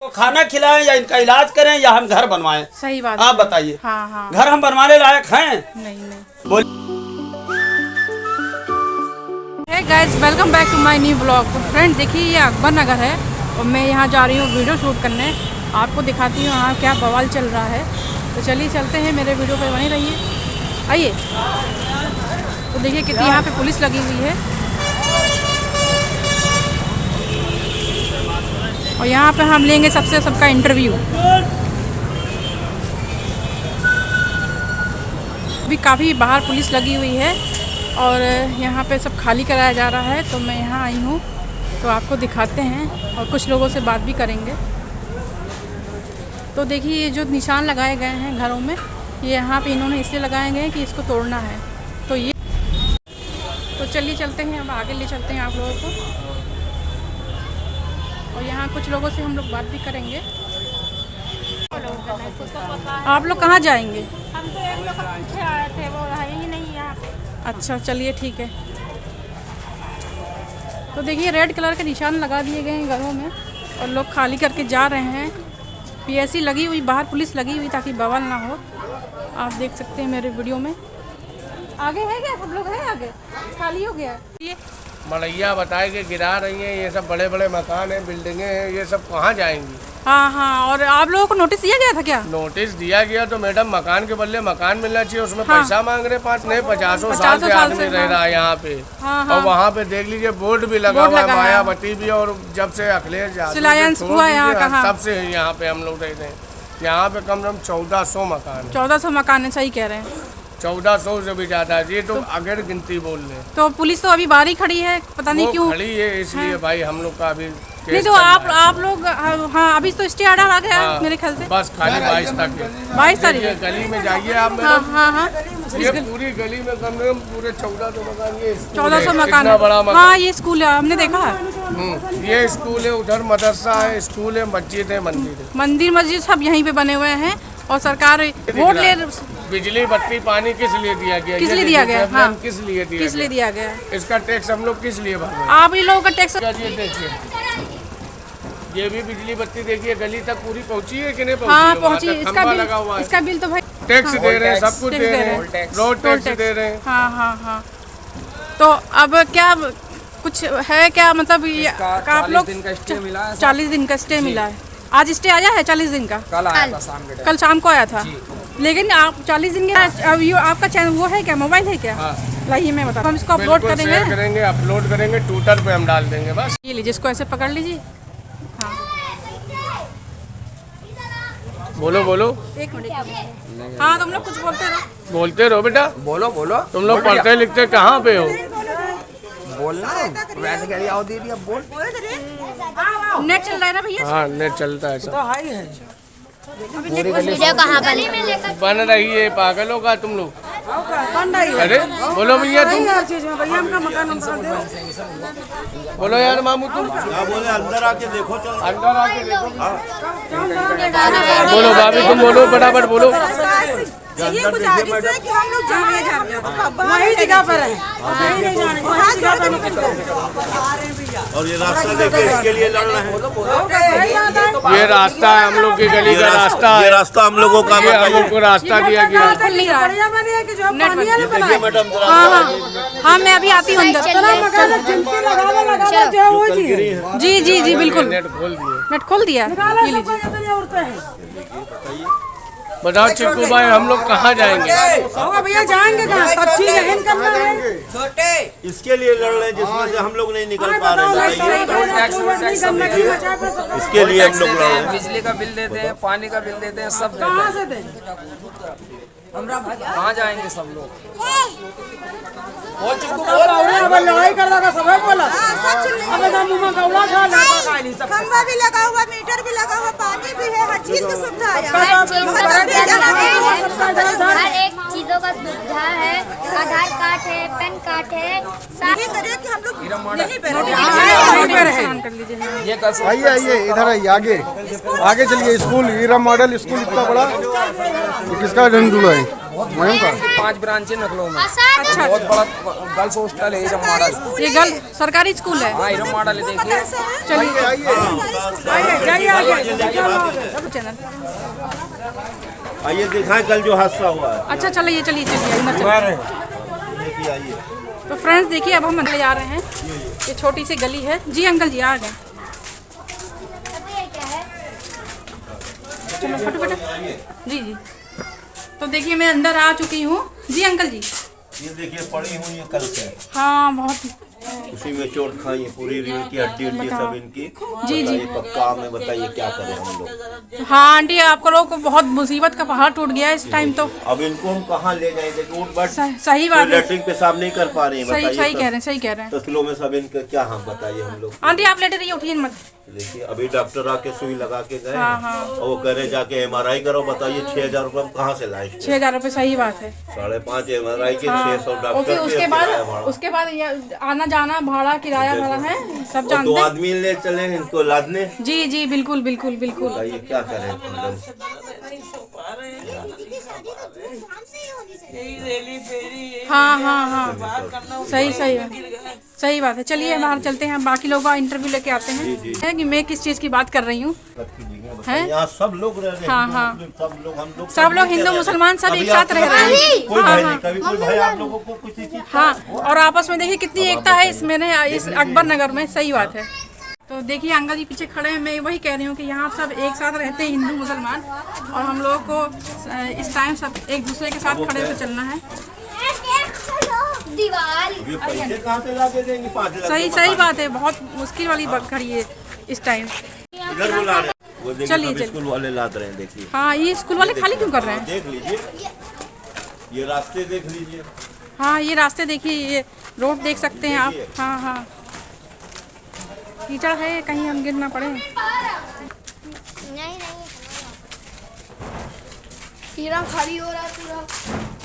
तो खाना खिलाएं या इनका इलाज करें या हम घर बनवाएं? सही बात। आप बताइए। हाँ हाँ। घर हम बनवाने लायक हैं? नहीं। बोल। Hey guys, welcome back to my new blog. तो फ्रेंड देखिए, ये अकबर नगर है और मैं यहाँ जा रही हूँ वीडियो शूट करने। आपको दिखाती हूँ यहाँ क्या बवाल चल रहा है। तो चलिए चलते हैं, मेरे वीडियो पे बने रहिए। आइए। तो देखिए कितनी यहाँ पे पुलिस लगी हुई है और यहाँ पे हम लेंगे सबका इंटरव्यू। अभी काफ़ी बाहर पुलिस लगी हुई है और यहाँ पे सब खाली कराया जा रहा है। तो मैं यहाँ आई हूँ, तो आपको दिखाते हैं और कुछ लोगों से बात भी करेंगे। तो देखिए, ये जो निशान लगाए गए हैं घरों में, ये यहाँ पे इन्होंने इसलिए लगाए गए हैं कि इसको तोड़ना है। तो चलिए चलते हैं, अब आगे ले चलते हैं आप लोगों को और यहाँ कुछ लोगों से हम लोग बात भी करेंगे। आप लोग कहाँ जाएंगे? हम तो एक लोग पीछे आए थे, वो है ही नहीं यहाँ पे। अच्छा चलिए ठीक है। तो देखिए, रेड कलर के निशान लगा दिए गए हैं घरों में और लोग खाली करके जा रहे हैं। पीएससी लगी हुई, बाहर पुलिस लगी हुई ताकि बवाल ना हो। आप देख सकते हैं मेरे वीडियो में। आगे है क्या? सब लोग हैं आगे? खाली हो गया ये। मलैया बताए कि गिरा रही हैं, ये सब बड़े बड़े मकान हैं, बिल्डिंगें हैं, ये सब कहाँ जाएंगी? हाँ हाँ। और आप लोगों को नोटिस दिया गया था क्या? नोटिस दिया गया तो मैडम मकान के बदले मकान मिलना चाहिए, उसमें हाँ। पैसा मांग रहे 5 नहीं 50 साल से आदमी रह रहा है यहाँ पे। हाँ। और वहाँ पे देख लीजिए बोर्ड भी लगा हुआ है, मायावती भी, और जब से अखिलेश सिलायंस हुआ यहाँ कहाँ? तब से यहाँ पे हम लोग रहते हैं। यहाँ पे कम से कम 1400 मकान है। 1400 मकान है, सही कह रहे हैं। 1400 से भी ज्यादा है। ये तो अगर गिनती बोल रहे। तो पुलिस तो अभी बाहर ही खड़ी है, पता नहीं क्यों खड़ी है, इसलिए भाई हम लोग का अभी नहीं। तो आप लोग हाँ, अभी तो स्टे ऑर्डर आ गया है मेरे ख्याल से। बस खाली 22 तक है। 22 तारीख। गली में जाइए आप। हाँ। ये पूरी गली में कम से कम पूरे 1400 मकान, ये 1400 मकान इतना बड़ा मकान। हाँ, ये स्कूल है, हमने देखा है। ये स्कूल है, उधर मदरसा है, स्कूल है, मस्जिद है, मंदिर है। मंदिर मस्जिद सब यहीं पे बने हुए हैं और सरकार वोट ले। बिजली बत्ती पानी किस लिए दिया गया? किस लिए दिया गया? हाँ। किस लिए दिया गया? इसका टैक्स हम लोग किस लिए भर रहे हैं? आप ये लोगों का टैक्स। ये देखिए, ये भी बिजली बत्ती देखिए गली तक पूरी पहुंची है कि नहीं पहुंची? हाँ पहुंची। इसका बिल तो भाई टैक्स दे रहे हैं, सब कुछ दे रहे हैं, रोड टैक्स दे रहे हैं। हाँ। तो अब क्या कुछ है क्या? मतलब आप लोग 40 दिन का स्टे मिला है। आज स्टे आया है 40 दिन का? कल शाम को आया था। लेकिन आप 40 दिन का आपका चैनल वो है क्या, मोबाइल है क्या? लाइए मैं बता, हम इसको अपलोड करेंगे। अपलोड करेंगे, ट्विटर पे हम डाल देंगे बस। ये लीजिए, इसको ऐसे पकड़ लीजिए। हाँ बोलो। एक मिनट। हाँ, तुम लोग कुछ बोलते रहो बेटा। बोलो तुम लोग पढ़ते लिखते कहाँ पे हो? बोलना वैसे कह दिया, आओ दीदी अब बोल। नेट चल रहा है ना भैया? हाँ नेट चलता है सब। वीडियो कहाँ बन रही है, पागलों का तुम लोग। अरे बोलो भैया, तुम बोलो यार मामू, तुम बोले अंदर आके देखो, चल अंदर आके देखो। बोलो भाभी, तुम बोलो फटाफट बोलो। ये गुजारिश है कि हम लोग वही जगह पर है, और ये रास्ता देखिए, इसके लिए लड़ रहे हैं। ये रास्ता है हम लोग की गली का रास्ता है। ये रास्ता हम लोगों का, हम लोग को रास्ता दिया गया। मैडम हाँ, मैं अभी आती हूँ अंदर। जी बिल्कुल। नेट खोल दिया। ये लीजिए। बताओ चिक्कू भाई, हम लोग कहाँ जाएंगे? भैया जाएंगे कहाँ? सब चीज एहन करना है। छोटे इसके लिए लड़ रहे हैं जिसमें से हम लोग नहीं निकल पा रहे हैं। इसके लिए हम लोग लड़ रहे हैं। बिजली का बिल देते हैं, पानी का बिल देते हैं, सब देते हैं। कहाँ जाएंगे सब लोग? लड़ाई कर रहा था, सब बोला खंभा भी लगा हुआ, मीटर भी लगा हुआ, पानी भी है, हर चीज की सुविधा है। हर एक चीजों का सुविधा है, आधार कार्ड है, पैन कार्ड है। कि हम लोग आइए इधर आइए, आगे चलिए। स्कूल हीरा मॉडल स्कूल इतना बड़ा, किसका झंडा है? वहीं का 5 ब्रांच है नकलों में। अच्छा, बहुत बड़ा गर्ल्स हॉस्टल है इरम मॉडल। ये गर्ल सरकारी स्कूल है। हाँ इरम मॉडल है, देखिए। चलिए आइए, जाइए आगे चैनल। आइए दिखाएं कल जो हादसा हुआ है। अच्छा चलिए चलिए चलिए अंदर चलिए। देखिए आइए। तो फ्रेंड्स देखिए अब हम अंदर जा रहे हैं। ये छोटी सी गली है। जी अंकल जी आ गए। चलो फटाफट। जी जी। तो देखिए मैं अंदर आ चुकी हूँ। जी अंकल जी। ये देखिए पड़ी हुई है कल से। हाँ बहुत। उसी में चोट खाई है, पूरी रीढ़ की हड्डी सब इनकी। जी जी। पक्का में बताइए क्या करें हम लोग। हाँ आंटी आपको लोग को बहुत मुसीबत का पहाड़ टूट गया इस टाइम तो। अब इनको हम कहाँ ले जाएंगे? उठ बैठ। सही बात है। लेटरिन पेशाब नहीं कर पा रहे हैं। सही बताइए सही कह रहे हैं, सही कह रहे हैं। तस्लों में सब इनका क्या हम बताइए हम लोग। आंटी आप लेटे रहिए, उठिए मत। देखिए अभी डॉक्टर आके सुई लगा के गए हाँ, हाँ। और वो कह रहे जाके MRI करो। बताइए 6,000 रुपये हम कहाँ से लाए? 6,000 रुपये सही बात है। 5.5 MRI के 600 और फिर डॉक्टर उसके बाद ये आना जाना भाड़ा किराया भाड़ा है सब जानते 2 हैं। आदमी ले चले इनको लादने। जी जी बिल्कुल बिल्कुल बिल्कुल। बताइए क्या करें हम लोग। हाँ हाँ हाँ सही सही है, सही बात है। चलिए बाहर चलते हैं, बाकी लोगों का इंटरव्यू लेके आते हैं। है कि मैं किस चीज़ की बात कर रही हूँ। यहाँ सब लोग रह रहे हैं। हाँ, हाँ। सब लोग हिंदू मुसलमान सब एक साथ रह रहे हैं। कोई भाई नहीं, कभी कोई भाई आप लोगों को कुछ चीज। हाँ और आपस में देखिए कितनी एकता है इसमें इस अकबर नगर में। सही बात है। तो देखिए अंकल जी पीछे खड़े हैं। मैं वही कह रही हूँ कि यहाँ सब एक साथ रहते हैं हिंदू मुसलमान, और हम लोगों को इस टाइम सब एक दूसरे के साथ खड़े होकर चलना है। दीवार ये पैसे कहाँ से लाके देंगे? 5 लाख। सही बात है। बहुत मुश्किल वाली बात खड़ी है इस टाइम। इधर बुला रहे हैं। वो देखिए चलिए, सब स्कूल वाले लाद रहे हैं। देखिए हाँ ये स्कूल वाले खाली क्यों कर रहे हैं? देख लीजिए, ये रास्ते देख लीजिए। हाँ ये रास्ते देखिए, ये रोड देख सकते हैं आप। हाँ हाँ कीचड़ है, कहीं हम गिर ना पड़े। हीरा खाली हो रहा है पूरा।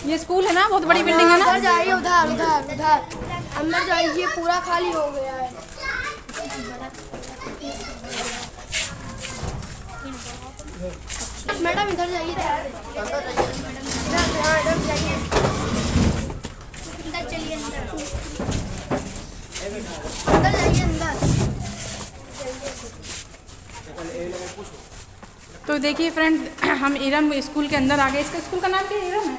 ये स्कूल है ना, बहुत बड़ी बिल्डिंग है ना। उधर जाइए, उधर उधर उधर अंदर जाइए, पूरा खाली हो गया है। मैडम इधर जाइए, इधर जाइए, अंदर चलिए, अंदर जाइए अंदर। तो देखिए फ्रेंड हम इरम स्कूल के अंदर आ गए। इसका स्कूल का नाम क्या है? इरम है।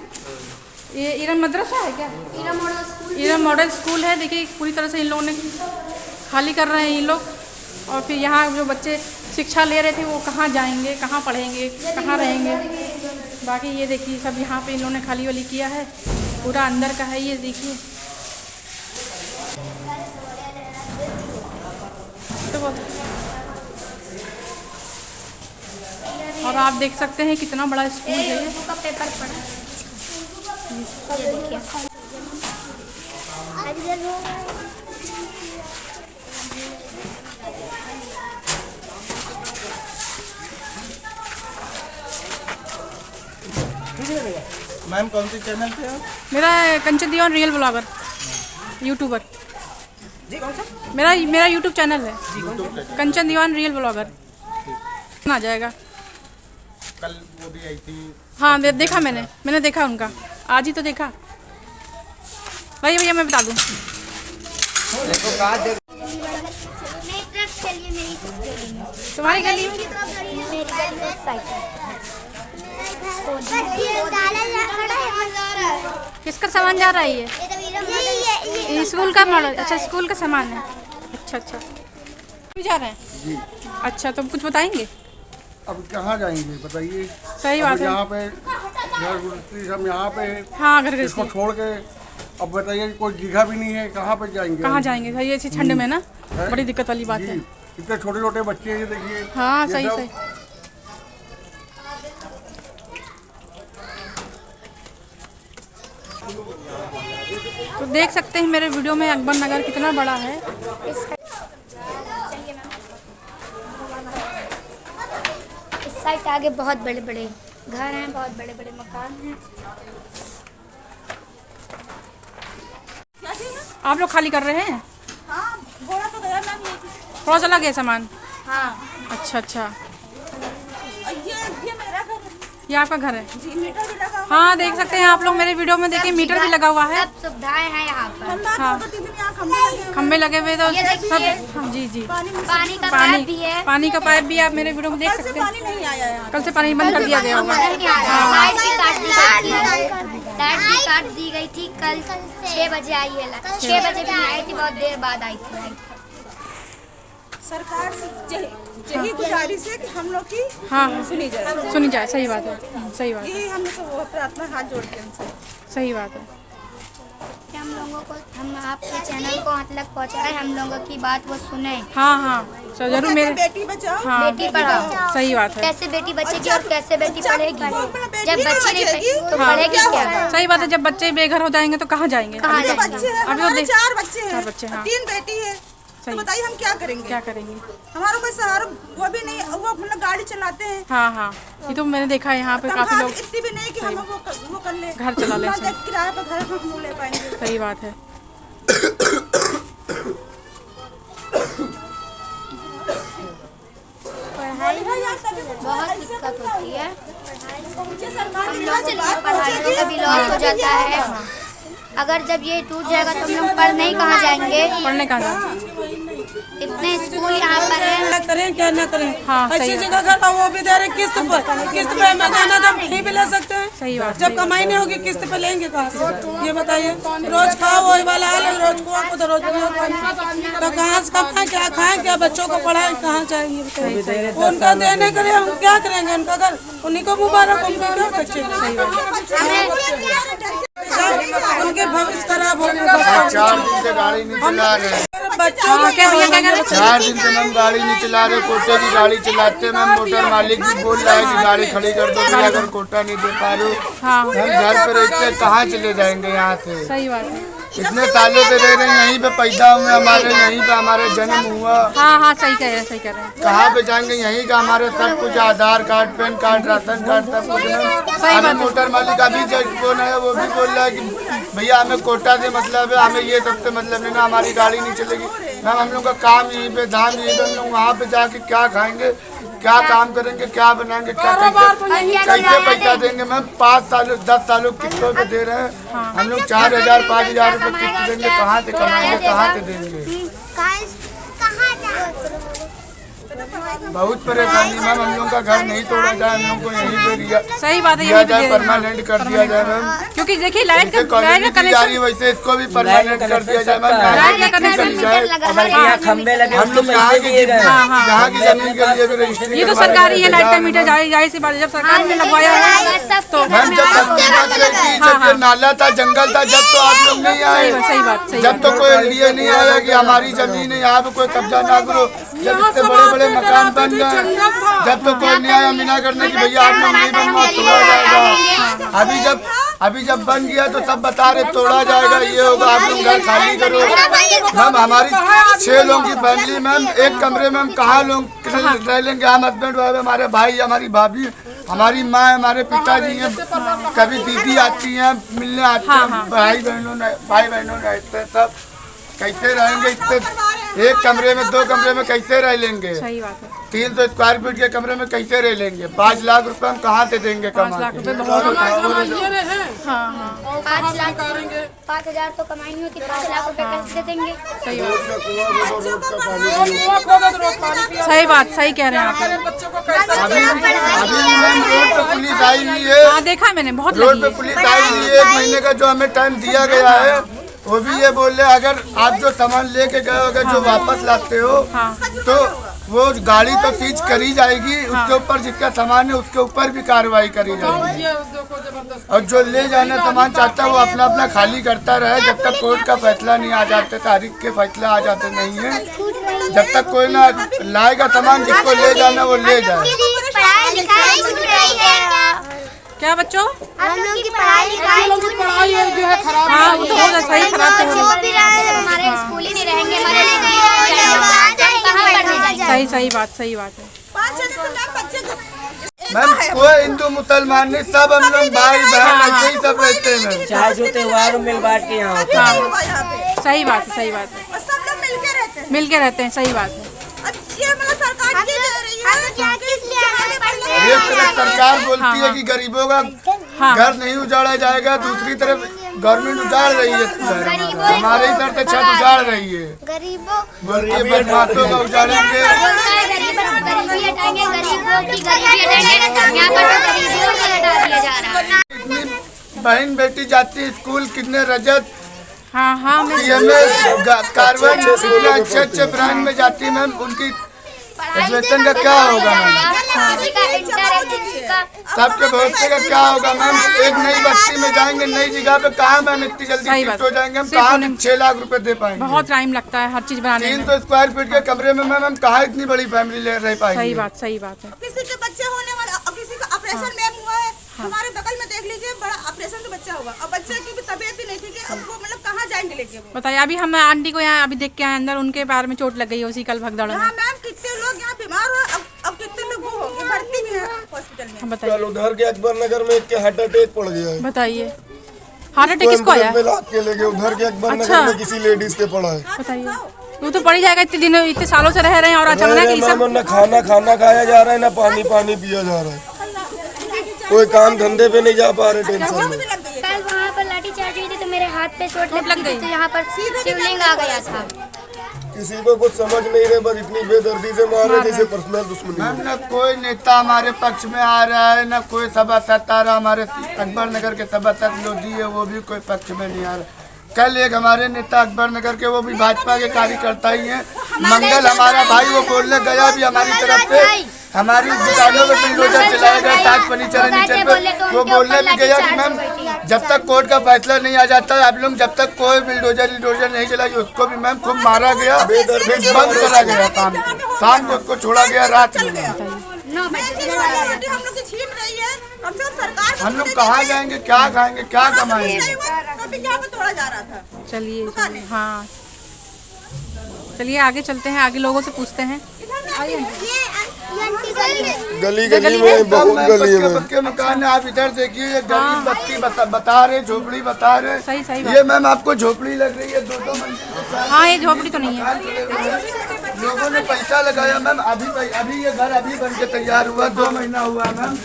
ये इरम मदरसा है क्या? Iram model school. Iram model school है। देखिए पूरी तरह से इन लोगों ने खाली कर रहे हैं ये लोग। और फिर यहाँ जो बच्चे शिक्षा ले रहे थे वो कहाँ जाएंगे, कहाँ पढ़ेंगे, कहाँ रहेंगे। बाकी ये देखिए सब यहाँ पे इन लोगों ने खाली वाली किया है। पूरा अंदर का है ये देखिए। तो और आप देख सकते हैं कितना बड़ा स्कूल है ये। का पेपर पड़ा, ये देखिए। मैम कौन सी चैनल पे हो? मेरा कंचन दीवान रियल ब्लॉगर यूट्यूबर। जी कौन सा? मेरा यूट्यूब चैनल है कंचन दीवान रियल ब्लॉगर। आ जाएगा। कल वो भी आई थी। हाँ देखा मैंने देखा उनका, आज ही तो देखा। भाई भैया मैं बता दूँ, तुम्हारी गली में किसका सामान जा रहा है? ये स्कूल का मॉडल। अच्छा स्कूल का सामान है। अच्छा अच्छा जा रहे हैं जी। अच्छा तो कुछ बताएंगे? अब कहाँ जाएंगे बताइए? सही बात है। यहाँ पे घर गृहस्थी सब यहाँ पे। हाँ घर इसको गृहस्थी छोड़ के अब बताइए कोई जगह भी नहीं है, कहाँ पे जाएंगे? कहाँ जाएंगे भाई ऐसी ठंड में ना, बड़ी दिक्कत वाली बात है। इतने छोटे छोटे बच्चे हैं देखिए। हाँ ये सही सब सही। तो देख सकते हैं मेरे वीडियो में अकबर नगर कितना बड़ा है। इस साइड आगे बहुत बड़े बड़े घर हैं, बहुत बड़े बड़े मकान हैं। आप लोग खाली कर रहे हैं? हाँ घोड़ा तो गया मैम, ये थोड़ा सा लगे सामान। हाँ अच्छा अच्छा मेरा घर है। ये आपका घर है? जी, मीटर भी लगा हुआ हाँ, देख सकते हैं आप लोग मेरे वीडियो में, देखिए मीटर भी लगा हुआ है। सब सुविधाएं हैं यहाँ पर। हाँ, 2-3 दिन यहाँ खंभे लगे हुए खम्भे लगे हुए तो ये देखिए। सब। हाँ, जी जी। पानी में पानी का पाइप भी है। पानी का पाइप भी आप मेरे वीडियो में देख कल से सकते हैं। पानी नहीं आया यहाँ। कल से पानी बंद कर दिया गया होगा। नहीं आया। लाइट भी काट दी गई थी। लाइट भी काट दी गई थी। कल 6 बजे आई है लाइट। 6 बजे भी नहीं आई थी, बहुत देर बाद आई थी लाइट। सरकार से यही गुजारिश है कि हम लोग की हाँ, सुनी जाए। सुनी जाए। सही बात है, सही बात है, यही हम सब वो प्रार्थना हाथ जोड़ के उनसे। सही बात है। कि हम लोगों को, हम आपके चैनल को वहाँ तक पहुँचाए, हम लोगों की बात वो सुने। हाँ हाँ, जरूर मेरे। बेटी बचाओ, हाँ, बेटी पढ़ाओ। सही बात है। कैसे बेटी बचेगी और कैसे बेटी पढ़ेगी? जब नहीं बच्ची नहीं बचेगी, तो हाँ, पढ़ेगी क्या? सही बात है। जब बच्चे बेघर हो जाएंगे तो कहाँ जाएंगे? कहाँ बच्चे जाएंगे? हैं, अभी वो हमारे देख- 4 बच्चे हैं, 4 बच्चे, हाँ। 3 बेटी है। तो सही। बताइए हम क्या करेंगे? क्या करेंगे? हमारा कोई सहारा वो भी नहीं, वो अपना गाड़ी चलाते हैं। हाँ हाँ, ये तो मैंने देखा है यहाँ पे काफी तनख्वाह लोग इतनी भी नहीं कि हम वो कर ले, घर चला ले। ना देख किराए पर घर हम ले पाएंगे। सही बात है। बहुत दिक्कत होती है। सरकार हम लोगों की पढ़ाई का भी लॉस हो जाता है। अगर जब ये टूट जाएगा तो हम लोग पढ़ने कहाँ जाएंगे? पढ़ने कहाँ जाएंगे? इतने स्कूल यहाँ पर है। क्या करें क्या ना करें। हाँ, सही ऐसी बात। जगह घर वो भी दे रहे किस्त पे हमें देना जब नहीं भी ले सकते हैं। सही बात। जब कमाई नहीं होगी किस्त पे लेंगे कहाँ से? ये बताइए। रोज खाओ वही वाला हाल है, रोज कुआ को तो रोज तो कहाँ से कमाएं, क्या खाएं, क्या बच्चों को पढ़ाएं, कहाँ जाएंगे बताइए? उनका देने के लिए हम क्या करेंगे? उनका घर उन्हीं को मुबारक, उनके क्या बच्चे। उनके भविष्य खराब हो गए। 4 दिन से गाड़ी नहीं चला रहे। बच्चों को क्या भैया, क्या कह रहे? 4 दिन से मैम गाड़ी नहीं चला रहे। कोटे की गाड़ी चलाते मैम, मोटर मालिक भी बोल रहा है कि गाड़ी खड़ी कर दो, अगर कोटा नहीं दे पा रहे हो। हाँ, हम घर पर रहते कहाँ चले जाएंगे यहाँ से? सही बात है। इतने सालों से रह रहे हैं, यहीं पे पैदा हुए हमारे, यहीं पे हमारे जन्म हुआ। हाँ हाँ, सही कह रहे हैं, सही कह रहे हैं। कहाँ पे जाएंगे? यहीं का हमारे सब कुछ, Aadhaar card, PAN card, ration card, सब कुछ सही बात है। है। मोटर मालिक अभी फोन है, वो भी बोल रहा है कि भैया हमें कोटा से मतलब है, हमें ये सबसे मतलब है ना, हमारी गाड़ी नहीं चलेगी। मैम हम लोग का काम यहीं पे, धाम यहीं पे, हम लोग वहाँ पे जाके क्या खाएंगे, क्या काम करेंगे, क्या बनाएंगे, क्या कैसे पैसा देंगे? मैम 5 सालों 10 सालों किस्तों पे दे रहे हैं हम लोग। 4,000 5,000 रुपए किस्त देंगे, कहाँ से कमाएंगे, कहाँ से देंगे? बहुत परेशानी मैम। हम लोग का घर नहीं तोड़ा जाए, हम लोग को यहीं पे दिया सही बात है, दिया यहीं पे जाए, दे- परमानेंट कर दिया जाए मैम। क्योंकि देखिए लाइट का कॉलोनी की जा रही है, वैसे इसको भी परमानेंट कर दिया जाए मैम। यहाँ की चली जाए। खंबे लगे हम लोग यहाँ की यहाँ की जमीन के लिए भी रजिस्ट्री ये तो करवा सरकारी है, रहे लाइट का हैं। मीटर जाहिर सी बात है, जब सरकार ने लगवाया है तो। मैम जब बस्ती बच रही थी, जब ये नाला था, जंगल था, जब तो आप लोग नहीं आए। सही बात, सही जब तो कोई एलडीए नहीं आया कि हमारी जमीन है, यहाँ पे कोई कब्जा ना करो। जब इतने बड़े बड़े मकान बन गए, जब तो कोई नहीं आया मीना करने की भैया आप लोग नहीं बनवा, तोड़ा जाएगा। अभी जब बन गया तो सब बता रहे तोड़ा जाएगा, ये होगा, आप लोग घर खाली करो। मैम हमारी 6 लोगों की फैमिली मैम, एक कमरे में हम कहाँ लोग रह लेंगे? हम हस्बैंड वाइफ, हमारे भाई, हमारी भाभी, हमारी माँ, हमारे पिताजी हैं, कभी दीदी आती हैं मिलने आते हैं, भाई बहनों रहते हैं, सब कैसे रहेंगे? इतने एक कमरे में 2 कमरे में कैसे रह लेंगे? सही बात है। 300 स्क्वायर फीट के कमरे में कैसे रह लेंगे? 5 लाख रुपए हम कहाँ से देंगे? 5 लाख रुपए बहुत होता है। हाँ हाँ, 5 लाख 5,000 तो कमाई नहीं होती, 5 लाख रुपए कैसे देंगे? सही बात, सही कह रहे हैं आप। अभी मैम रोड पे पुलिस आई हुई है। हाँ, देखा मैंने, बहुत रोड लगी पे है। पुलिस आई हुई है। 1 महीने का जो हमें टाइम दिया गया है, वो भी ये बोल रहे अगर आप जो सामान लेके गए हो, अगर जो वापस लाते हो तो वो गाड़ी तो सीज करी जाएगी, उसके ऊपर जिसका सामान है उसके ऊपर भी कार्रवाई करी जाएगी। और जो ले जाना सामान चाहता है वो अपना अपना खाली करता रहे, जब तक कोर्ट का फैसला नहीं आ जाते, तारीख के फैसला आ जाते नहीं है, जब तक कोई ना लाएगा सामान, जिसको ले जाना वो ले जाए। पढ़ाई लिखाई छूट रही है। क्या बच्चों? हम लोग की पढ़ाई लिखाई छूट रही है। जो है खराब। हाँ, वो तो हो सही खराब तो हो रहा भी रहा है, हमारे स्कूल ही नहीं रहेंगे, हमारे कहाँ पढ़ने जाएंगे? है। सही बात, सही बात है। 5 जने से मैम बच्चे मैम कोई हिंदू मुसलमान नहीं, सब हम लोग भाई बहन ऐसे ही सब रहते हैं। चाहे जो त्योहार मिल बांट के यहाँ होता है। यहाँ पे सही बात है, सही बात है। और सब लोग मिलके रहते हैं। मिल के रहते हैं, सही बात है। अब ये मतलब सरकार ये दे रही है एक तरफ सरकार बोलती है कि गरीबों का घर नहीं उजाड़ा जाएगा, दूसरी तरफ गवर्नमेंट उजाड़ रही है, हमारे इधर तो छत उजाड़ रही है। गरीबों बोलती है बदमाशों का उजाड़ेंगे। गरीबी हटाएंगे, गरीबों की गरीबी हटाएंगे, यहाँ पर तो गरीबियों को हटा दिया जा रहा है। इतनी बहन बेटी जाती है स्कूल, कितने रजत हाँ कार्बन इतने अच्छे ब्रांड में जाती है मैम, उनकी एजुकेशन का क्या होगा मैम? सबके भविष्य का क्या होगा मैम? एक नई बस्ती में जाएंगे, नई जगह पे कहाँ मैम इतनी जल्दी शिफ्ट हो जाएंगे? हम कहाँ 6 लाख रुपए दे पाएंगे? बहुत टाइम लगता है हर चीज बनाने में। 300 स्क्वायर फीट के कमरे में मैम हम कहाँ इतनी बड़ी फैमिली ले रह पाएंगे? सही बात है। किसी के बच्चे होने वाला, किसी का ऑपरेशन में हुआ है, हमारे बगल में देख लीजिए बड़ा ऑपरेशन से बच्चा हुआ, अब बच्चे की भी तबीयत भी नहीं थी कि अब वो मतलब कहाँ जाएंगे लेके? बताइए, अभी हम आंटी को यहाँ अभी देख के आए अंदर, उनके पैर में चोट लग गई है उसी कल भगदड़ में। हाँ मैम, कितने लोग यहाँ बीमार हो, अब कितने लोग वो हो गए, भर्ती भी है हॉस्पिटल में। बताइए, उधर के अकबर नगर में एक हार्ट अटैक पड़ गया है। बताइए हार्ट अटैक किसको आया? के लेके उधर के अकबर नगर में किसी लेडीज के पड़ा है। बताइए, वो तो पड़ ही जाएगा, इतने दिनों इतने सालों से रह रहे हैं और अचानक ये सब। न खाना खाया जा रहा है, न पानी पिया जा रहा है, कोई काम धंधे पे नहीं जा पा रहे, टेंशन में। कल वहाँ पर लाठी चार्ज हुई थी तो मेरे हाथ पे चोट लग गई, तो यहाँ पर शिवलिंग आ गया था। किसी को कुछ समझ नहीं रहे, बस इतनी बेदर्दी से मार रहे जैसे पर्सनल दुश्मनी। मैम न कोई नेता हमारे पक्ष में आ रहा है, न कोई सभासद आ रहा। हमारे अकबर नगर के सभासद लोधी है, वो भी कोई पक्ष में नहीं आ रहा। कल एक हमारे नेता अकबर नगर के, वो भी भाजपा के कार्यकर्ता ही हैं, मंगल हमारा भाई, वो बोलने गया भी हमारी तरफ से हमारी दुकानों में बिल्डोजर चलाएगा, ताज फर्नीचर नीचे पे। वो बोलने भी गया कि मैम जब तक कोर्ट का फैसला नहीं आ जाता आप लोग, जब तक कोई बिल्डोजर नहीं चलाएगी, उसको भी मैम खूब मारा गया, बंद करा गया शाम को उसको छोड़ा गया रात में। हम लोग कहाँ जाएंगे, क्या खाएंगे, क्या कमाएंगे? चलिए हाँ, चलिए आगे चलते हैं, आगे लोगों से पूछते हैं। गली में बहुत गली है। पक्के मकान है, आप इधर देखिए, ये गरीब बस्ती बता रहे, झोपड़ी बता रहे। सही ये मैम आपको झोपड़ी लग रही है, 2 मंजिल। हाँ, ये झोपड़ी तो नहीं है। लोगों ने पैसा लगाया मैम, अभी ये घर अभी बन के तैयार हुआ, 2 महीना हुआ मैम।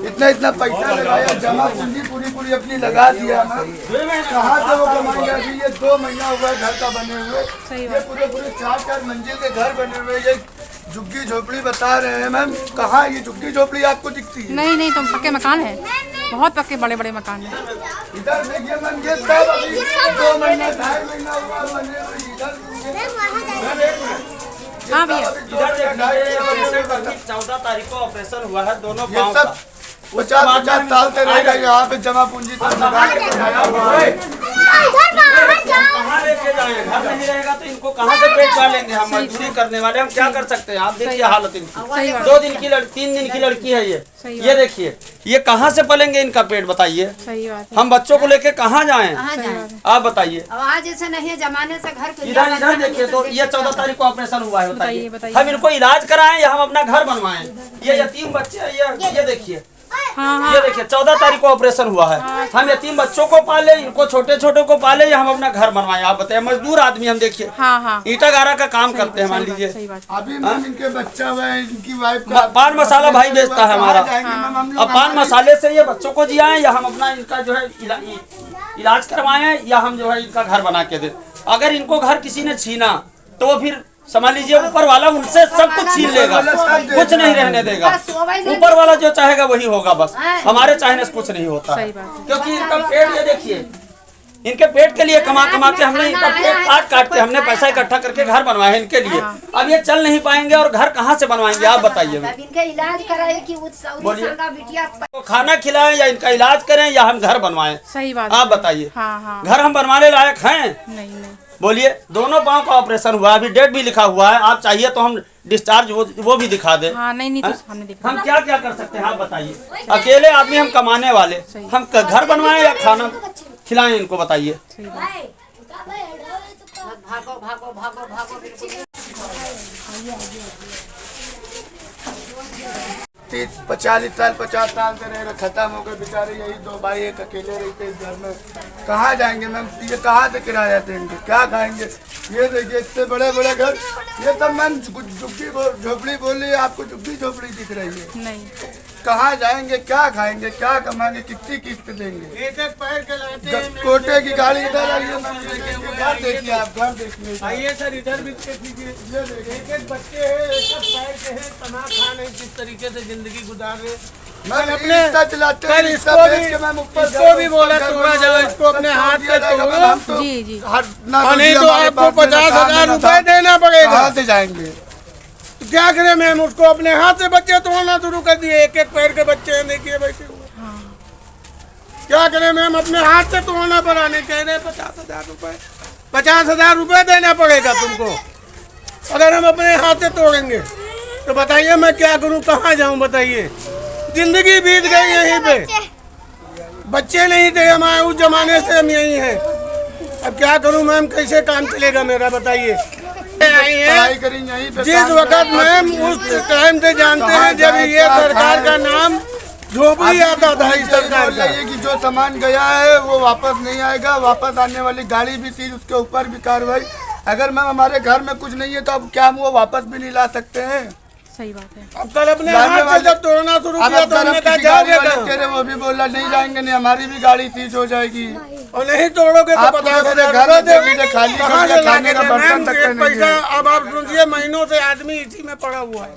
इतना पैसा लगाया, जमा पूंजी पूरी अपनी लगा दिया मैम, कहाँ से वो कमाएंगे? अभी ये 2 महीना हुआ है घर का बने हुए, ये पूरे 4 मंजिल के घर बने हुए। ये झुग्गी झोपड़ी बता रहे हैं मैम, कहाँ ये झुग्गी झोपड़ी आपको दिखती है? नहीं, तो पक्के मकान है, बहुत पक्के बड़े मकान है। इधर देखिए मैम, ये सब अभी 2 महीना 2.5 महीना हुआ बने हुए। हाँ भैया, इधर 14 तारीख को ऑपरेशन हुआ है, दोनों ये सब 50 साल से रहेगा यहाँ पे, जमा पूंजी सब लगा के बनाया हुआ है। कहाँ लेके जाएंगे? घर नहीं रहेगा तो इनको कहाँ से पेट पालेंगे? हम मजदूरी करने वाले, हम क्या कर सकते हैं? आप देखिए हालत इनकी, 2 दिन की 3 दिन की लड़की है ये देखिए, ये कहाँ से पलेंगे इनका पेट? बताइए, सही बात है। हम बच्चों को लेके कहाँ जाएं? आप बताइए। आज ऐसा नहीं है, जमाने से घर इधर देखिए, तो ये 14 तारीख को ऑपरेशन हुआ है, बताइए। हम इनको इलाज कराएं या हम अपना घर बनवाएं? ये यतीम बच्चे, ये देखिए, ये देखिए 14 तारीख को ऑपरेशन हुआ है। हम यतीम बच्चों को पाले, इनको छोटे को पाले या हम अपना घर बनवाएं? आप बताइए। मजदूर आदमी हम देखिए, ईटा गारा का काम करते हैं, मान लीजिए। अभी मैम इनके बच्चा हुआ है, इनकी वाइफ पान मसाला भाई बेचता है हमारा। अब पान मसाले से ये बच्चों को जियाएं या हम अपना इनका जो है इलाज करवाएं या हम जो है इनका घर बना के दें? अगर इनको घर किसी ने छीना तो फिर समझ लीजिए ऊपर वाला उनसे सब कुछ छीन लेगा, कुछ नहीं रहने देगा। ऊपर वाला जो चाहेगा वही होगा, बस हमारे चाहने से कुछ नहीं होता है। क्योंकि इनका पेट, ये देखिए, इनके पेट के लिए कमा के हमने इनका पेट काट के हमने पैसा इकट्ठा करके घर बनवाया है इनके लिए। अब ये चल नहीं पाएंगे और घर कहाँ से बनवाएंगे? आप बताइए। इलाज कराए कि बोलिए, खाना खिलाएं या इनका इलाज करें या हम घर बनवाएं? सही बात, आप बताइए। घर हम बनवाने लायक हैं? नहीं। बोलिए, दोनों पाँव का ऑपरेशन हुआ, अभी डेट भी लिखा हुआ है। आप चाहिए तो हम डिस्चार्ज वो भी दिखा दे। नहीं तो हमने दिखा। हम क्या कर सकते हैं? आप बताइए। अकेले आदमी, हम कमाने वाले, हम घर बनवाएं या खाना खिलाएं इनको? बताइए। 40 साल 50 साल से रह खत्म हो गए बेचारे, यही 2 भाई एक अकेले रहते इस घर में, कहाँ जाएंगे मैम? ये कहाँ से किराया देंगे, क्या खाएंगे? ये देखिए इतने बड़े घर, ये सब मैम झुग्गी झोपड़ी बोल रही है, आपको झुग्गी झोपड़ी दिख रही है? नहीं। कहाँ जाएंगे, क्या खाएंगे, क्या कमाएंगे, कितनी किस्त देंगे। एक पैर के लाते हैं। कोटे की गाड़ी इधर आइए, घर देखिए, आप घर देखिए। आइए सर, इधर भी कीजिए। एक बच्चे हैं, एक पैर के हैं, कमा खा नहीं, किस तरीके से जिंदगी गुजार रहे। मैम अपने चलाते हैं, इसको भी बोला तोड़ा जाओ, इसको अपने हाथ से तोड़ो। जी जी। नहीं तो आपको 50,000 रुपए देना पड़ेगा। कहाँ से जाएंगे? तो क्या करें मैम, उसको अपने हाथ से बच्चे तोड़ना शुरू कर दिए। एक एक पैर के बच्चे हैं, देखिए बैठे हुए। क्या करें मैम, अपने हाथ से तोड़ना पड़ा। नहीं कह रहे 50,000 रुपए, 50,000 रुपए देना पड़ेगा तुमको अगर हम अपने हाथ से तोड़ेंगे। तो बताइए मैं क्या करूं, कहाँ जाऊं बताइए। जिंदगी बीत गई यहीं पे, बच्चे नहीं थे हमारे उस जमाने से, हम यहीं हैं। अब क्या करूं मैम, कैसे काम चलेगा मेरा बताइए। जिस वक्त मैम उस टाइम से जानते हैं जब ये सरकार का नाम झोपड़ी आता था, इस सरकार का कि जो सामान गया है वो वापस नहीं आएगा, वापस आने वाली गाड़ी भी सीज, उसके ऊपर भी कार्रवाई। अगर मैम हमारे घर में कुछ नहीं है तो अब क्या हम वो वापस भी नहीं ला सकते हैं? सही बात है। अब कल अपने हाथ से जब तोड़ना शुरू किया तो हमने कहा जाओगे, वो भी बोला नहीं जाएंगे, नहीं हमारी भी गाड़ी सीज हो जाएगी। और नहीं तोड़ोगे तो 50,000 घर कहाँ से खाने का बर्तन तक नहीं पैसा। अब आप सुनिए, महीनों से आदमी इसी में पड़ा हुआ है,